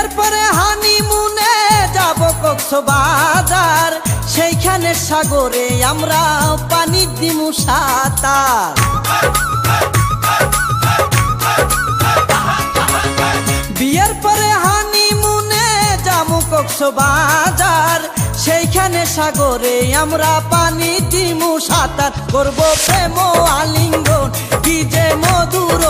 বিয়ের পরে হানিমুনে যাব কক্সবাজার, সেইখানে সাগরে আমরা পানি দিমু সাঁতার। বিয়ের পরে হানিমুনে যাব কক্সবাজার, সেইখানে সাগরে আমরা পানি দিমু সাঁতার। করব প্রেম আলিঙ্গন কি যে মধুর